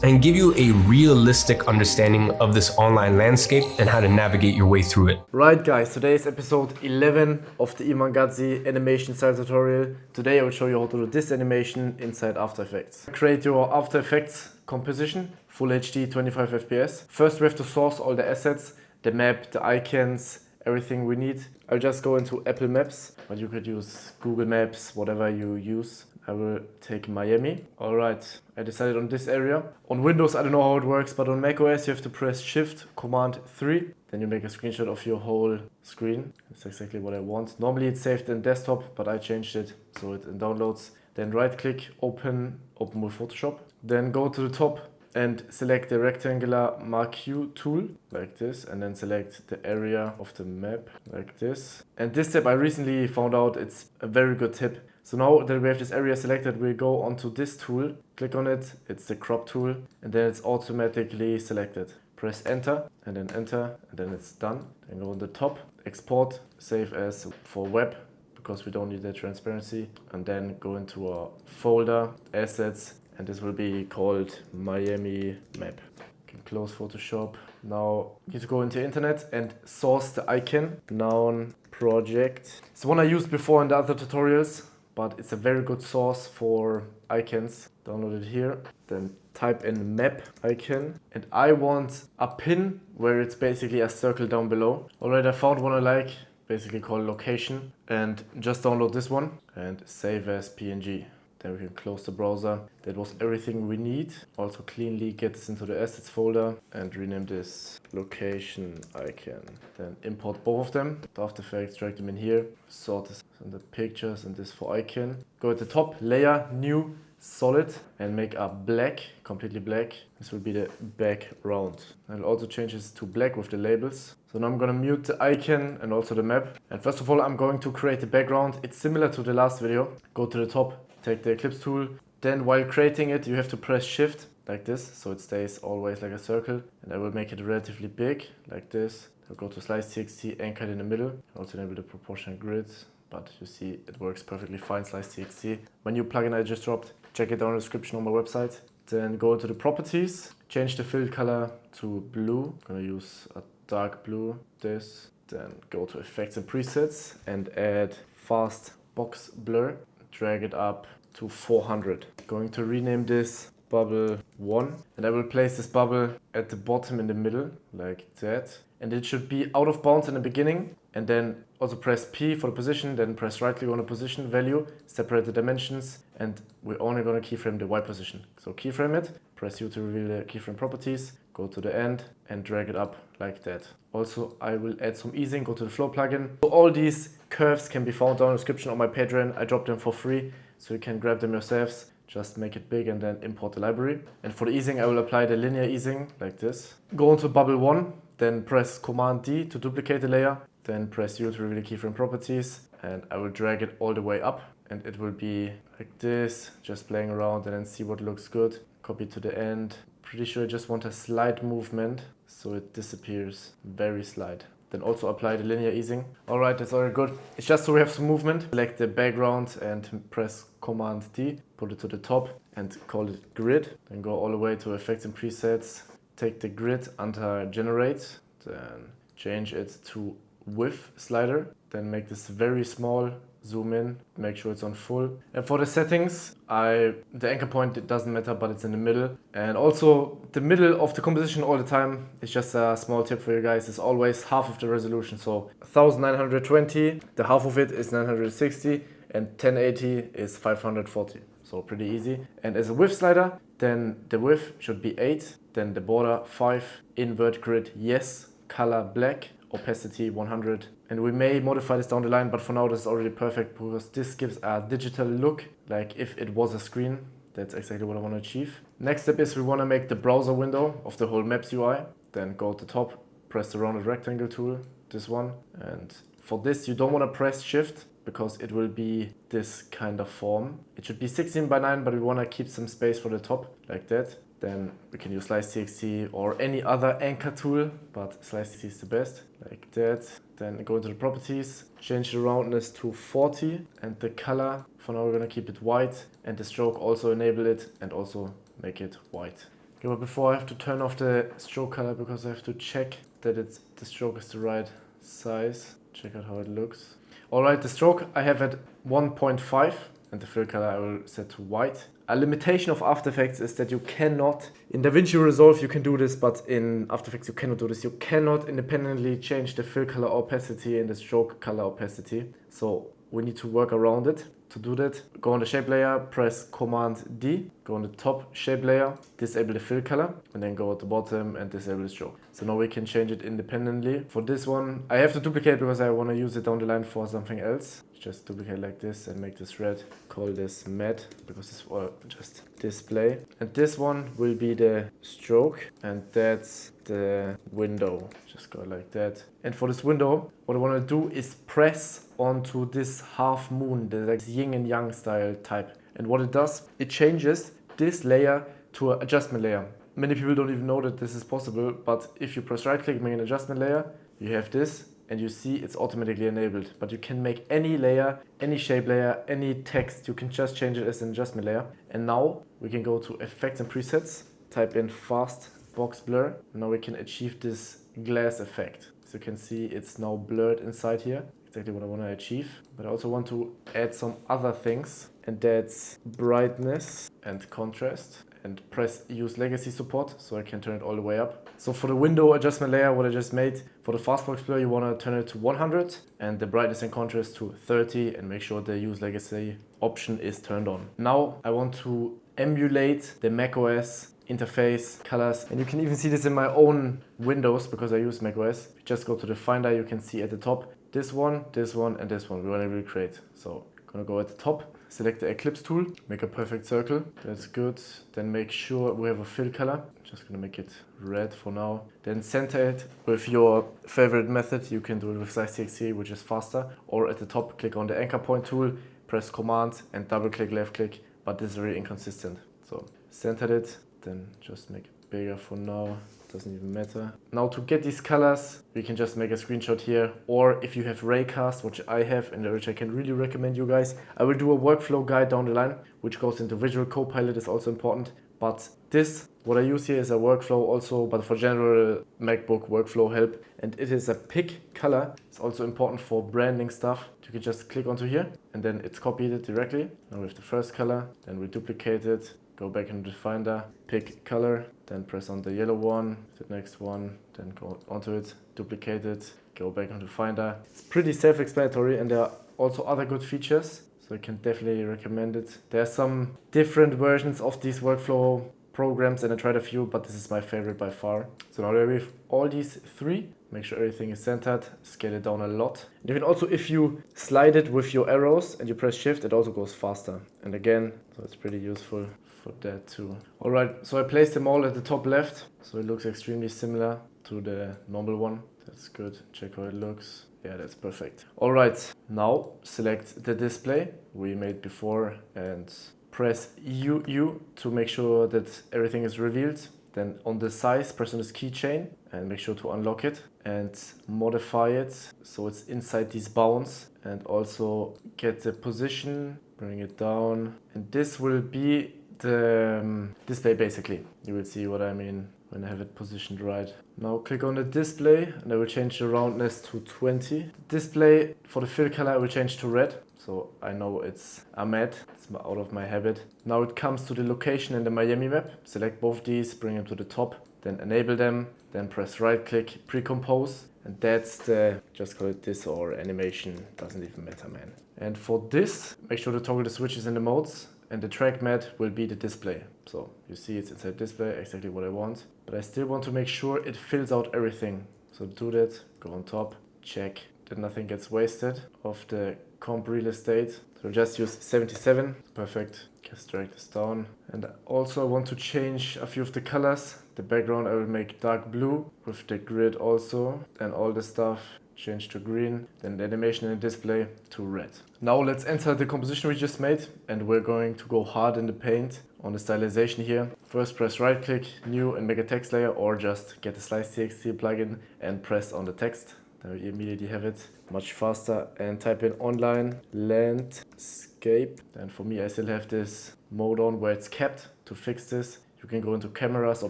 and give you a realistic understanding of this online landscape and how to navigate your way through it. Right guys, today is episode 11 of the Iman Gadzhi animation style tutorial. Today I will show you how to do this animation inside After Effects. Create your After Effects composition, Full HD 25 FPS. First we have to source all the assets, the map, the icons, everything we need. I'll just go into Apple Maps, but you could use Google Maps, whatever you use. I will take Miami. Alright, I decided on this area. On Windows, I don't know how it works, but on macOS you have to press Shift, Command 3. Then you make a screenshot of your whole screen. That's exactly what I want. Normally it's saved in desktop, but I changed it so it downloads. Then right click, open with Photoshop. Then go to the top and select the rectangular marquee tool like this, and then select the area of the map like this. And this step I recently found out it's a very good tip. So now that we have this area selected, we go onto this tool, click on it, it's the crop tool, and then it's automatically selected. Press enter, and then it's done. Then go on the top, export, save as for web, because we don't need the transparency, and then go into our folder, assets, and this will be called Miami map. You can close Photoshop. Now you need to go into internet and source the icon, noun project. It's one I used before in the other tutorials, but it's a very good source for icons. Download it here, then type in map icon, and I want a pin where it's basically a circle down below. Alright, I found one I like, basically called location, and just download this one and save as PNG. Then we can close the browser. That was everything we need. Also cleanly get this into the assets folder and rename this location icon. Then import both of them. After Effects, drag them in here. Sort this in the pictures and this for icon. Go at the top, layer, new, solid, and make a black, completely black. This will be the background. I'll also change this to black with the labels. So now I'm gonna mute the icon and also the map. And first of all, I'm going to create the background. It's similar to the last video. Go to the top, take the Eclipse tool. Then while creating it, you have to press Shift like this, so it stays always like a circle. And I will make it relatively big, like this. I'll go to Slice.txt, anchor it in the middle. Also enable the proportional grid, but you see it works perfectly fine, Slice.txt. My new plugin I just dropped, check it down in the description on my website. Then go to the properties, change the fill color to blue. I'm gonna use a dark blue, this. Then go to effects and presets and add fast box blur. Drag it up to 400. Going to rename this bubble 1, and I will place this bubble at the bottom in the middle like that, and it should be out of bounds in the beginning, and then also press P for the position, then press right click on the position value, separate the dimensions, and we're only going to keyframe the Y position. So keyframe it, press U to reveal the keyframe properties, go to the end and drag it up like that. Also, I will add some easing, go to the flow plugin. So all these curves can be found down in the description on my Patreon. I dropped them for free, so you can grab them yourselves. Just make it big and then import the library. And for the easing, I will apply the linear easing like this. Go into bubble 1, then press Command D to duplicate the layer. Then press U to reveal the keyframe properties. And I will drag it all the way up. And it will be like this, just playing around and then see what looks good. Copy to the end. Pretty sure I just want a slight movement, so it disappears, very slight. Then also apply the linear easing. Alright, that's already good. It's just so we have some movement. Select the background and press Command D, put it to the top and call it grid. Then go all the way to effects and presets. Take the grid under generate, then change it to width slider. Then make this very small. Zoom in, make sure it's on full. And for the settings, the anchor point, it doesn't matter, but it's in the middle. And also the middle of the composition all the time, it's just a small tip for you guys, is always half of the resolution. So 1920, the half of it is 960, and 1080 is 540. So pretty easy. And as a width slider, then the width should be 8, then the border 5, invert grid yes, color black, opacity 100. And we may modify this down the line, but for now this is already perfect because this gives a digital look, like if it was a screen. That's exactly what I want to achieve. Next step is we want to make the browser window of the whole Maps UI. Then go to top, press the rounded rectangle tool, this one. And for this you don't want to press Shift because it will be this kind of form. It should be 16 by 9, but we want to keep some space for the top, like that. Then we can use Slice.txt or any other anchor tool, but Slice.txt is the best, like that. Then go into the properties, change the roundness to 40, and the color, for now we're gonna keep it white, and the stroke also enable it and also make it white. You Okay, but before I have to turn off the stroke color because I have to check that the stroke is the right size. Check out how it looks. Alright, the stroke I have at 1.5 and the fill color I will set to white. A limitation of After Effects is that you cannot, in DaVinci Resolve you can do this, but in After Effects you cannot do this. You cannot independently change the fill color opacity and the stroke color opacity. So we need to work around it. To do that, go on the shape layer, press Command D, go on the top shape layer, disable the fill color, and then go at the bottom and disable the stroke. So now we can change it independently. For this one, I have to duplicate because I want to use it down the line for something else. Just duplicate like this and make this red. Call this matte because this will just display. And this one will be the stroke, and that's the window. Just go like that. And for this window, what I want to do is press onto this half moon, the like yin and yang style type. And what it does, it changes this layer to an adjustment layer. Many people don't even know that this is possible, but if you press right click, make an adjustment layer, you have this, and you see it's automatically enabled. But you can make any layer, any shape layer, any text, you can just change it as an adjustment layer. And now we can go to effects and presets, type in fast box blur. Now we can achieve this glass effect. So you can see it's now blurred inside here, exactly what I want to achieve. But I also want to add some other things, and that's brightness and contrast. And press use legacy support so I can turn it all the way up. So for the window adjustment layer, what I just made, for the fastbox blur you want to turn it to 100 and the brightness and contrast to 30, and make sure the use legacy option is turned on. Now I want to emulate the macOS interface colors, and you can even see this in my own windows because I use macOS. Just go to the Finder, you can see at the top this one, and this one we want to recreate. So I'm gonna go at the top. Select the Eclipse tool, make a perfect circle, that's good. Then make sure we have a fill color, just gonna make it red for now. Then center it with your favorite method, you can do it with stylization, which is faster. Or at the top, click on the anchor point tool, press Command and double click, left click, but this is very inconsistent. So centered it, then just make it bigger for now. Doesn't even matter. Now to get these colors, we can just make a screenshot here, or if you have Raycast, which I have and which I can really recommend you guys, I will do a workflow guide down the line, which goes into Visual Copilot, is also important. But this, what I use here is a workflow also, but for general MacBook workflow help, and it is a pick color. It's also important for branding stuff. You can just click onto here, and then it's copied it directly. Now we have the first color, then we duplicate it, go back into the Finder, pick color, then press on the yellow one, the next one, then go onto it, duplicate it, go back into Finder. It's pretty self-explanatory, and there are also other good features, so I can definitely recommend it. There are some different versions of these workflow programs, and I tried a few, but this is my favorite by far. So now that we have all these three, make sure everything is centered, scale it down a lot. And you can also, if you slide it with your arrows and you press shift, it also goes faster. And again, so it's pretty useful for that too. Alright, so I placed them all at the top left, so it looks extremely similar to the normal one. That's good. Check how it looks. Yeah, that's perfect. Alright, now select the display we made before and press U to make sure that everything is revealed. Then on the size, press on this keychain and make sure to unlock it and modify it so it's inside these bounds, and also get the position, bring it down, and this will be the display basically. You will see what I mean when I have it positioned right. Now click on the display and I will change the roundness to 20. Display for the fill color I will change to red, so I know it's a matte, it's out of my habit. Now it comes to the location and the Miami map. Select both these, bring them to the top, then enable them, then press right click, pre-compose, and that's the, just call it this or animation, doesn't even matter, man. And for this, make sure to toggle the switches and the modes, and the track mat will be the display. So you see it's inside display, exactly what I want, but I still want to make sure it fills out everything. So to do that, go on top, check that nothing gets wasted of the comp real estate. So just use 77, perfect. Just drag this down. And also I want to change a few of the colors. The background I will make dark blue with the grid also, and all the stuff change to green, then the animation and display to red. Now let's enter the composition we just made, and we're going to go hard in the paint on the stylization here. First press right click, new, and make a text layer, or just get the stylization plugin and press on the text. Then we immediately have it much faster, and type in online landscape. And for me I still have this mode on where it's capped. To fix this, You can go into cameras or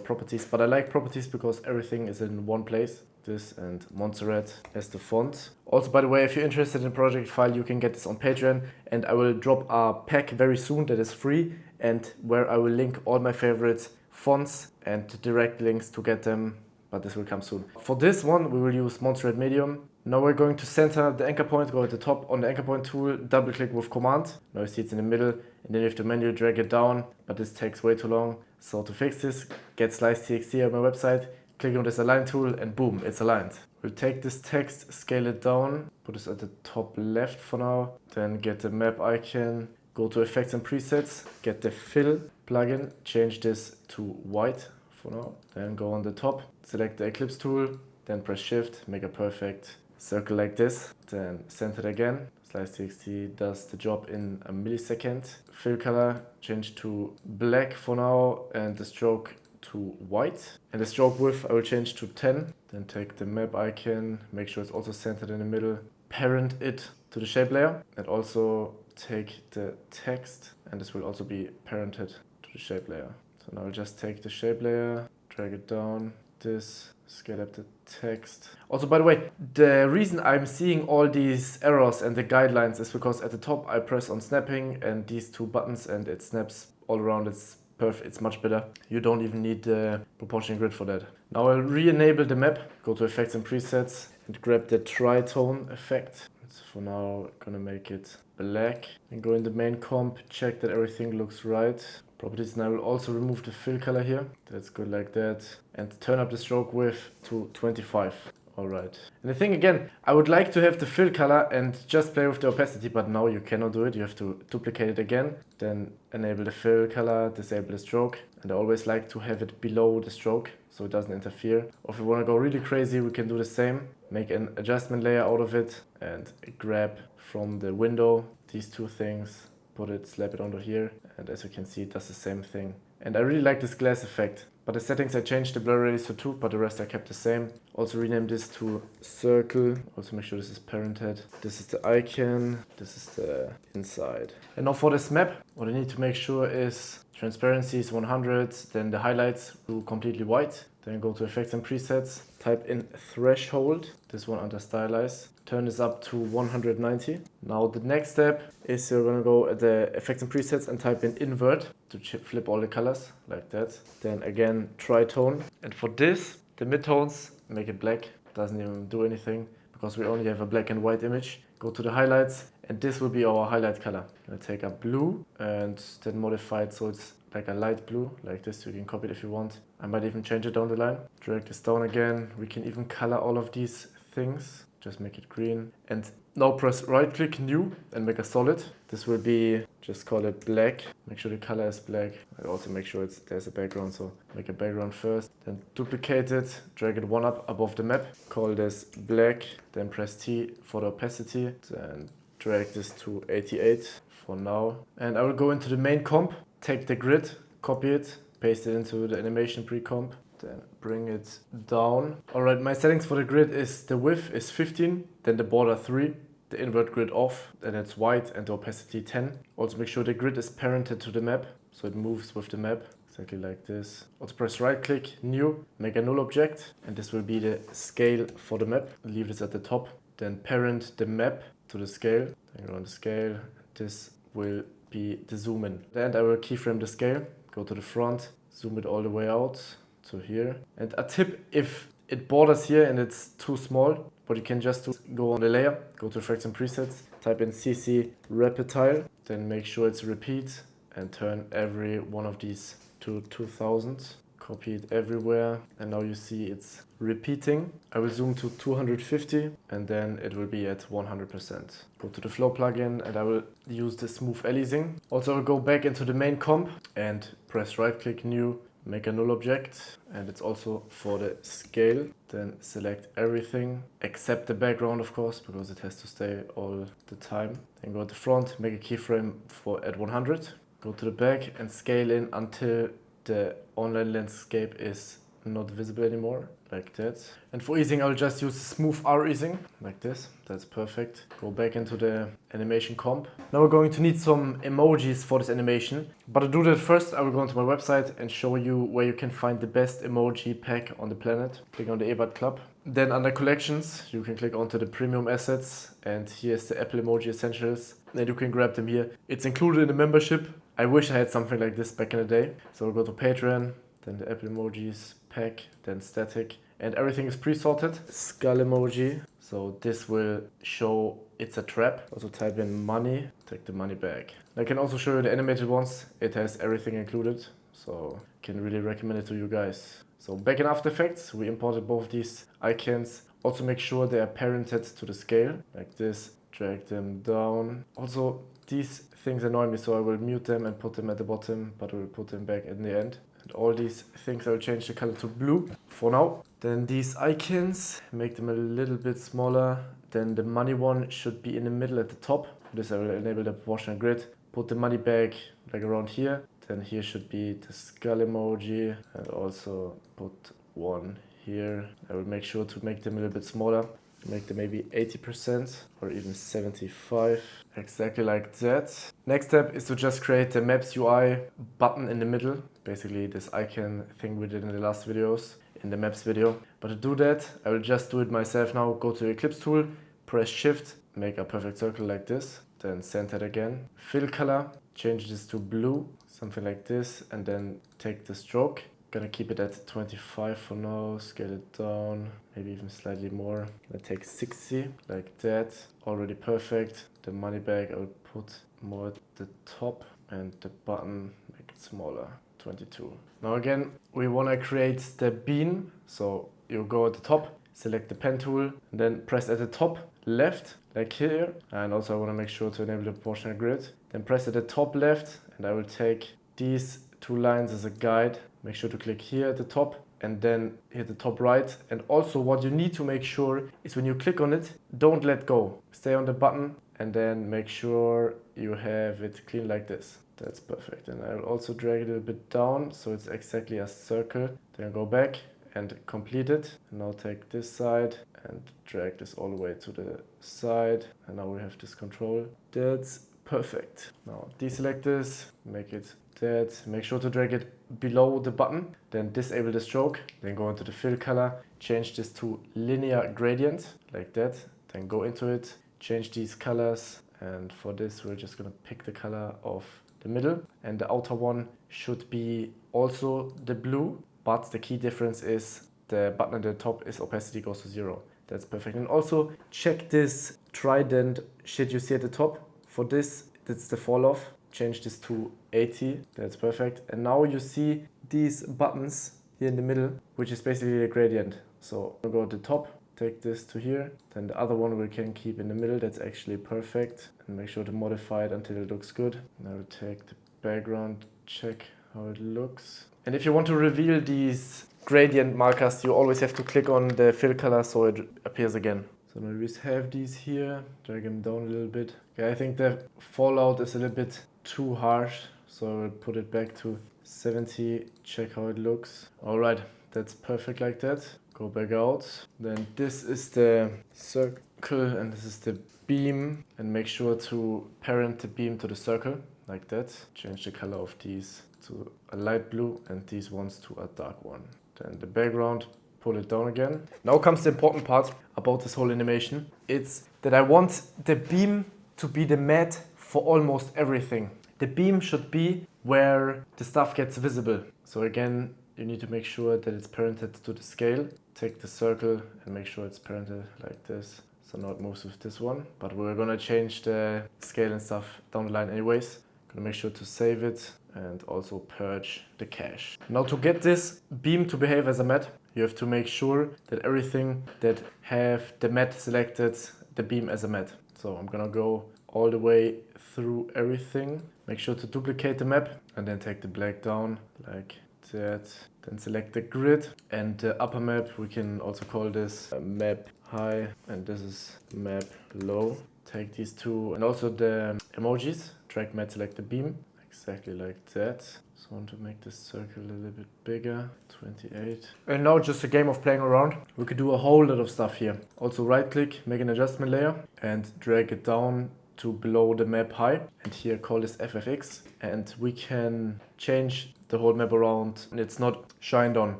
properties, but I like properties because everything is in one place. This and Montserrat as the font. Also, by the way, if you're interested in project file, you can get this on Patreon, and I will drop a pack very soon that is free and where I will link all my favorite fonts and direct links to get them, but this will come soon. For this one, we will use Montserrat Medium. Now we're going to center the anchor point, go at the top on the anchor point tool, double click with command. Now you see it's in the middle, and then you have to manually drag it down, but this takes way too long. So to fix this, get stylization on my website, click on this align tool, and boom, it's aligned. We'll take this text, scale it down, put this at the top left for now, then get the map icon, go to effects and presets, get the fill plugin, change this to white for now, then go on the top, select the eclipse tool, then press shift, make a perfect circle like this, then center it again. Stylization does the job in a millisecond. Fill color, change to black for now, and the stroke to white. And the stroke width I will change to 10. Then take the map icon, make sure it's also centered in the middle, parent it to the shape layer, and also take the text, and this will also be parented to the shape layer. So now I'll just take the shape layer, drag it down, this, scale up the text. Also, by the way, the reason I'm seeing all these errors and the guidelines is because at the top I press on snapping and these two buttons and it snaps all around. It's perfect, it's much better. You don't even need the proportional grid for that. Now I'll re-enable the map, go to effects and presets and grab the tritone effect. So for now, gonna make it black and go in the main comp, check that everything looks right. Properties, and I will also remove the fill color here. That's good like that. And turn up the stroke width to 25. Alright. And the thing again, I would like to have the fill color and just play with the opacity, but now you cannot do it. You have to duplicate it again. Then enable the fill color, disable the stroke. And I always like to have it below the stroke so it doesn't interfere. Or if we want to go really crazy, we can do the same. Make an adjustment layer out of it and grab from the window these two things. Put it, slap it onto here, and as you can see, it does the same thing. And I really like this glass effect. But the settings, I changed the blur radius to 2, but the rest I kept the same. Also rename this to circle. Also make sure this is parented. This is the icon, this is the inside. And now for this map, what I need to make sure is transparency is 100, then the highlights do completely white. Then go to effects and presets, type in threshold, this one under stylize. Turn this up to 190. Now the next step is you're gonna go at the effects and presets and type in invert to flip all the colors like that. Then again tritone. And for this, the midtones, make it black. Doesn't even do anything because we only have a black and white image. Go to the highlights and this will be our highlight color. I'll take a blue and then modify it so it's like a light blue, like this. You can copy it if you want. I might even change it down the line. Drag this down again. We can even color all of these things. Just make it green. And now press right click new and make a solid. This will be, just call it black. Make sure the color is black. I also make sure there's a background, so make a background first. Then duplicate it, drag it one up above the map. Call this black, then press T for the opacity. Then drag this to 88 for now. And I will go into the main comp, take the grid, copy it, paste it into the animation pre-comp. Then bring it down. Alright, my settings for the grid is the width is 15, then the border 3, the invert grid off, then it's white and the opacity 10. Also make sure the grid is parented to the map, so it moves with the map, exactly like this. Also press right click, new, make a null object, and this will be the scale for the map. Leave this at the top, then parent the map to the scale, then go on the scale, this will be the zoom in. Then I will keyframe the scale, go to the front, zoom it all the way out. So here. And a tip, if it borders here and it's too small, what you can just do, go on the layer, go to effects and presets, type in CC repetile, then make sure it's repeat and turn every one of these to 2000. Copy it everywhere and now you see it's repeating. I will zoom to 250 and then it will be at 100%. Go to the flow plugin and I will use the smooth aliasing. Also I'll go back into the main comp and press right click new, make a null object, and it's also for the scale. Then select everything except the background, of course, because it has to stay all the time. Then go to the front, make a keyframe for at 100. Go to the back and scale in until the online landscape is not visible anymore, like that. And for easing, I'll just use smooth R easing, like this. That's perfect. Go back into the animation comp. Now we're going to need some emojis for this animation. But to do that first, I will go onto my website and show you where you can find the best emoji pack on the planet. Click on the eBot Club. Then under collections, you can click onto the premium assets, and here's the Apple Emoji Essentials. Then you can grab them here. It's included in the membership. I wish I had something like this back in the day. So we'll go to Patreon, then the Apple Emojis pack, then static, and everything is pre-sorted. Skull emoji, so this will show it's a trap. Also type in money, take the money back. I can also show you the animated ones. It has everything included, so can really recommend it to you guys. So back in After Effects, we imported both these icons. Also make sure they are parented to the scale, like this. Drag them down. Also, these things annoy me, so I will mute them and put them at the bottom, but I will put them back in the end. And all these things, I will change the color to blue for now. Then these icons, make them a little bit smaller. Then the money one should be in the middle at the top. For this I will enable the proportional grid. Put the money bag like around here. Then here should be the skull emoji, and also put one here. I will make sure to make them a little bit smaller. Make them maybe 80% or even 75, exactly like that. Next step is to just create the Maps UI button in the middle, basically this icon thing we did in the last videos, in the Maps video. But to do that, I will just do it myself now. Go to the Eclipse tool, press Shift, make a perfect circle like this, then center it again. Fill color, change this to blue, something like this, and then take the stroke. Gonna keep it at 25 for now, scale it down, maybe even slightly more. I take 60, like that, already perfect. The money bag I will put more at the top, and the button, make it smaller, 22. Now again, we wanna create the beam, so you go at the top, select the pen tool, and then press at the top left, like here. And also I wanna make sure to enable the proportional grid. Then press at the top left, and I will take these two lines as a guide. Make sure to click here at the top and then hit the top right. And also what you need to make sure is when you click on it, don't let go. Stay on the button and then make sure you have it clean like this. That's perfect. And I will also drag it a little bit down so it's exactly a circle. Then go back and complete it. And now take this side and drag this all the way to the side. And now we have this control. That's perfect. Now deselect this, make it that. Make sure to drag it below the button, then disable the stroke, then go into the fill color, change this to linear gradient, like that, then go into it, change these colors, and for this we're just gonna pick the color of the middle, and the outer one should be also the blue, but the key difference is the button at the top is opacity goes to 0. That's perfect. And also check this trident shit you see at the top. For this, that's the fall off. Change this to 80, that's perfect. And now you see these buttons here in the middle, which is basically a gradient. So I'll go to the top, take this to here, then the other one we can keep in the middle, that's actually perfect. And make sure to modify it until it looks good. And I will take the background, check how it looks. And if you want to reveal these gradient markers, you always have to click on the fill color so it appears again. So now we just have these here, drag them down a little bit. Yeah, I think the fallout is a little bit too harsh, so I will put it back to 70, check how it looks. Alright, that's perfect like that. Go back out. Then this is the circle and this is the beam, and make sure to parent the beam to the circle, like that. Change the color of these to a light blue and these ones to a dark one. Then the background, pull it down again. Now comes the important part about this whole animation. It's that I want the beam to be the mat for almost everything. The beam should be where the stuff gets visible. So again, you need to make sure that it's parented to the scale. Take the circle and make sure it's parented like this. So now it moves with this one, but we're gonna change the scale and stuff down the line anyways. Gonna make sure to save it and also purge the cache. Now to get this beam to behave as a mat, you have to make sure that everything that have the mat selected, the beam as a mat. So I'm gonna go all the way through everything. Make sure to duplicate the map and then take the black down like that. Then select the grid and the upper map, we can also call this map high and this is map low. Take these two and also the emojis, drag mat, select the beam like exactly like that. So I want to make this circle a little bit bigger, 28. And now just a game of playing around. We could do a whole lot of stuff here. Also right click, make an adjustment layer and drag it down to below the map high. And here call this FFX. And we can change the whole map around and it's not shined on.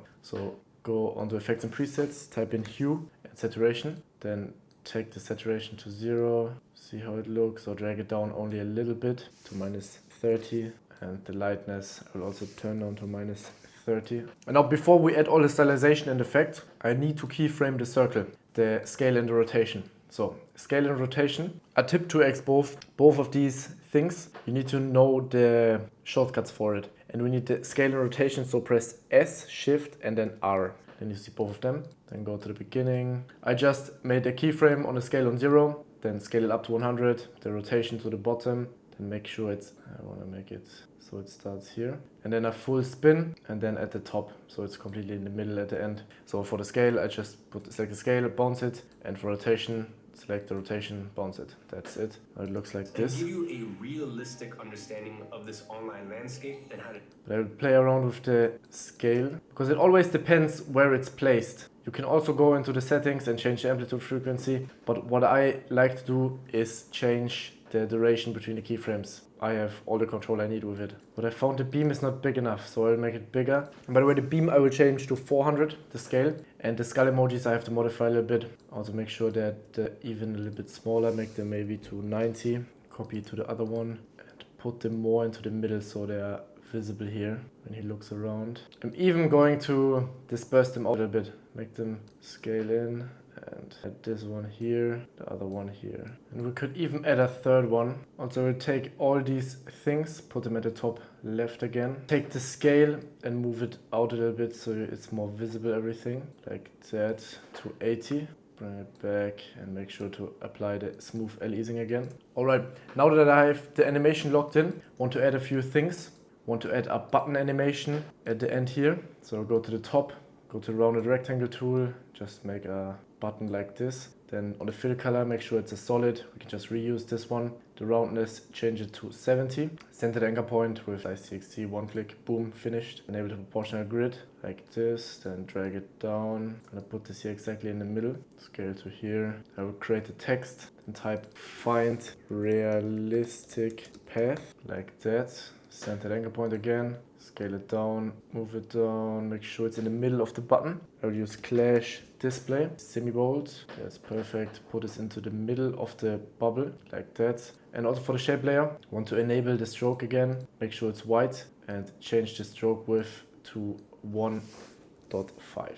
So go onto effects and presets, type in hue and saturation. Then take the saturation to 0, see how it looks, or drag it down only a little bit to -30. And the lightness I will also turn down to -30. And now before we add all the stylization and effect, I need to keyframe the circle, the scale and the rotation. So scale and rotation, a tip to expose both of these things, you need to know the shortcuts for it. And we need the scale and rotation, so press S, Shift and then R. Then you see both of them. Then go to the beginning. I just made a keyframe on the scale on 0, then scale it up to 100, the rotation to the bottom, then make sure it's, I want to make it so it starts here. And then a full spin and then at the top, so it's completely in the middle at the end. So for the scale, I just select the scale, bounce it, and for rotation, select the rotation, bounce it. That's it. Now it looks like this. And give you a realistic understanding of this online landscape and how to... But I will play around with the scale because it always depends where it's placed. You can also go into the settings and change the amplitude frequency, but what I like to do is change the duration between the keyframes. I have all the control I need with it. But I found the beam is not big enough, so I'll make it bigger. And by the way, the beam I will change to 400, the scale. And the skull emojis I have to modify a little bit. Also make sure that they're even a little bit smaller, make them maybe to 90. Copy to the other one and put them more into the middle so they are visible here when he looks around. I'm even going to disperse them out a little bit. Make them scale in. And add this one here, the other one here. And we could even add a third one. Also we'll take all these things, put them at the top left again. Take the scale and move it out a little bit so it's more visible everything. Like that to 80. Bring it back and make sure to apply the smooth aliasing again. Alright, now that I have the animation locked in, want to add a few things. Want to add a button animation at the end here. So go to the top, go to rounded rectangle tool, just make a button like this. Then on the fill color, make sure it's a solid. We can just reuse this one. The roundness, change it to 70. Center the anchor point with slice.txt, one click, boom, finished. Enable the proportional grid like this, then drag it down. I'm gonna put this here exactly in the middle. Scale to here. I will create the text and type find realistic path like that. Center the anchor point again. Scale it down, move it down, make sure it's in the middle of the button. I will use Clash Display, semi-bold. That's perfect. Put this into the middle of the bubble, like that. And also for the shape layer, want to enable the stroke again. Make sure it's white and change the stroke width to 1.5.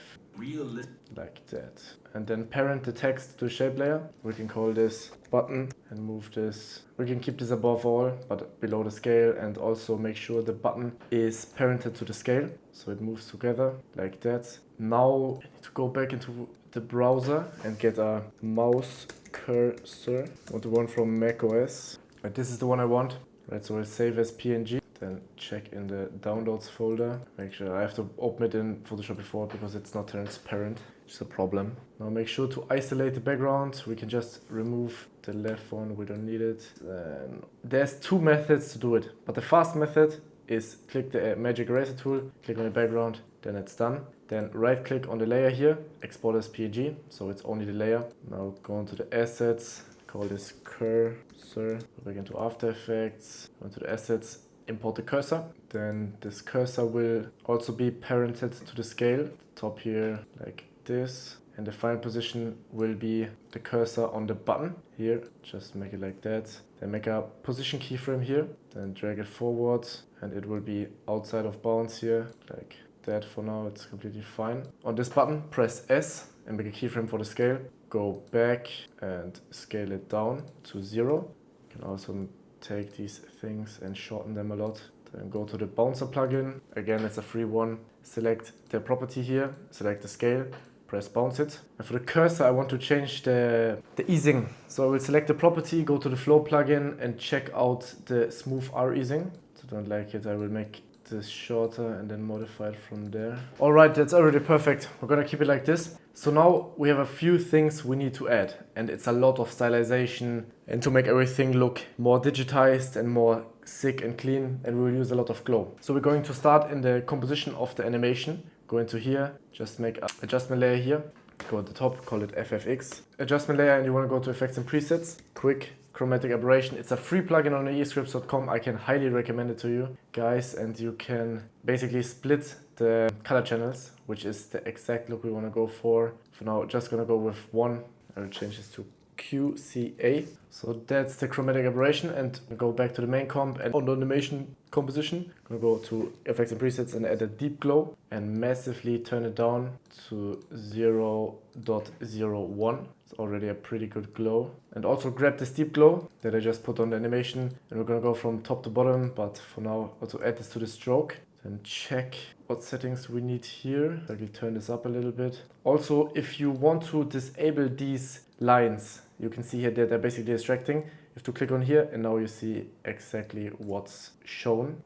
Like that. And then parent the text to the shape layer. We can call this button and move this. We can keep this above all, but below the scale, and also make sure the button is parented to the scale. So it moves together like that. Now I need to go back into the browser and get a mouse cursor. I want the one from macOS. Right, this is the one I want. Right, so I'll save as PNG. Then check in the downloads folder. Make sure I have to open it in Photoshop before because it's not transparent. It's a problem. Now make sure to isolate the background. We can just remove the left one. We don't need it. Then there's two methods to do it. But the fast method is click the magic eraser tool, click on the background, then it's done. Then right click on the layer here, export as PNG. So it's only the layer. Now go into the assets, call this cursor. Go back into After Effects, go into the assets. Import the cursor. Then this cursor will also be parented to the scale. Top here like this. And the final position will be the cursor on the button here. Just make it like that. Then make a position keyframe here. Then drag it forward and it will be outside of bounds here like that. For now it's completely fine. On this button press S and make a keyframe for the scale. Go back and scale it down to 0. You can also take these things and shorten them a lot. Then go to the bouncer plugin. Again, it's a free one. Select the property here, select the scale, press bounce it. And for the cursor, I want to change the easing. So I will select the property, go to the flow plugin and check out the smooth R easing. So don't like it, I will make this shorter and then modify it from there. All right, that's already perfect. We're gonna keep it like this. So now we have a few things we need to add, and it's a lot of stylization and to make everything look more digitized and more sick and clean, and we'll use a lot of glow. So we're going to start in the composition of the animation. Go into here, just make an adjustment layer here. Go at the top, call it FFX. Adjustment layer, and you want to go to effects and presets. Quick chromatic aberration. It's a free plugin on escripts.com. I can highly recommend it to you guys, and you can basically split the color channels, which is the exact look we want to go for. For now, just gonna go with one. I will change this to QCA. So that's the chromatic aberration, and go back to the main comp, and on the animation composition, I'm gonna go to effects and presets and add a deep glow and massively turn it down to 0.01. It's already a pretty good glow. And also grab this deep glow that I just put on the animation, and we're gonna go from top to bottom, but for now also add this to the stroke. Then check what settings we need here. So we turn this up a little bit. Also, if you want to disable these lines, you can see here that they're basically distracting. You have to click on here, and now you see exactly what's shown.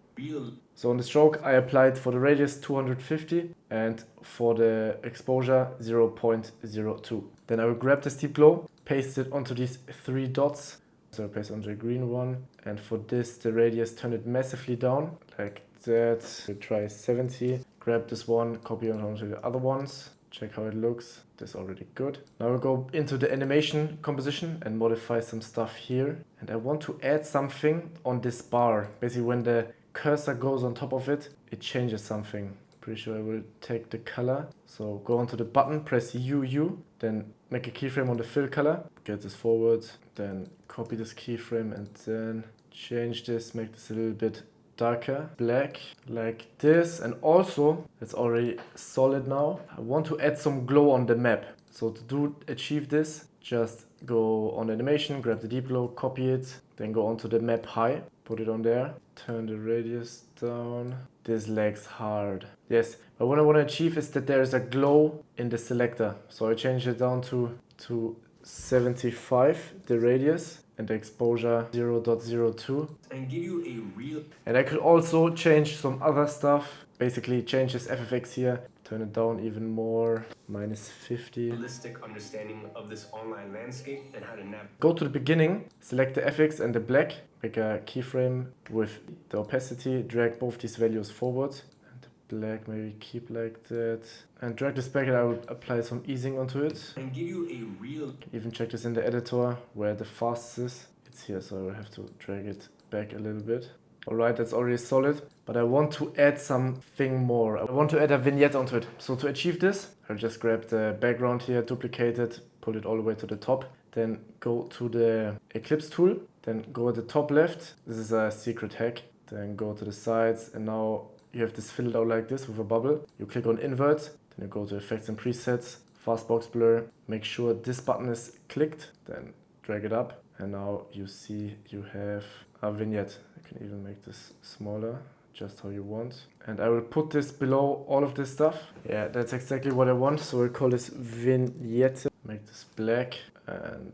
So on the stroke, I applied for the radius 250 and for the exposure 0.02. Then I will grab this deep glow, paste it onto these 3 dots. So I paste on the green one, and for this, the radius, turn it massively down, like that. We'll try 70. Grab this one, copy it onto the other ones. Check how it looks. That's already good. Now we'll go into the animation composition and modify some stuff here. And I want to add something on this bar. Basically, when the cursor goes on top of it, it changes something. Pretty sure I will take the color. So go onto the button, press UU, then make a keyframe on the fill color. Get this forward, then copy this keyframe and then change this, make this a little bit darker, black, like this. And also, it's already solid now. I want to add some glow on the map. So to achieve this, just go on animation, grab the deep glow, copy it, then go onto the map high, put it on there, turn the radius down. This lags hard. Yes, but what I want to achieve is that there is a glow in the selector. So I change it down to 75, the radius, and the exposure 0.02. And give you a real... And I could also change some other stuff. Basically change this FFX here, turn it down even more, -50. Realistic understanding of this online landscape and how to navigate. Go to the beginning, select the FX and the black, make a keyframe with the opacity, drag both these values forward. And the black maybe keep like that. And drag this back, and I will apply some easing onto it. And give you a real... Even check this in the editor where the fastest is. It's here, so I will have to drag it back a little bit. Alright, that's already solid, but I want to add something more. I want to add a vignette onto it. So to achieve this, I'll just grab the background here, duplicate it, pull it all the way to the top. Then go to the Eclipse tool, then go at the top left. This is a secret hack. Then go to the sides, and now you have this filled out like this with a bubble. You click on invert, then you go to effects and presets, fast box blur. Make sure this button is clicked, then drag it up. And now you see you have a vignette. You can even make this smaller, just how you want. And I will put this below all of this stuff. Yeah, that's exactly what I want. So we'll call this vignette. Make this black and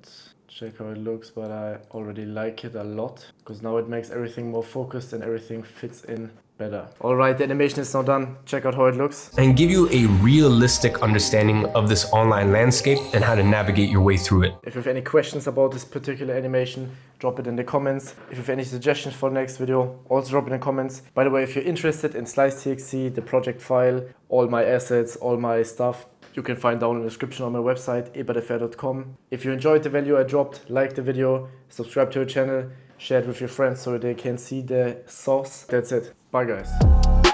check how it looks, but I already like it a lot because now it makes everything more focused and everything fits in better. Alright, the animation is now done. Check out how it looks. And give you a realistic understanding of this online landscape and how to navigate your way through it. If you have any questions about this particular animation, drop it in the comments. If you have any suggestions for the next video, also drop it in the comments. By the way, if you're interested in Slice.txt, the project file, all my assets, all my stuff, you can find down in the description on my website, epataffair.com. If you enjoyed the value I dropped, like the video, subscribe to the channel, share it with your friends so they can see the sauce. That's it. Bye guys.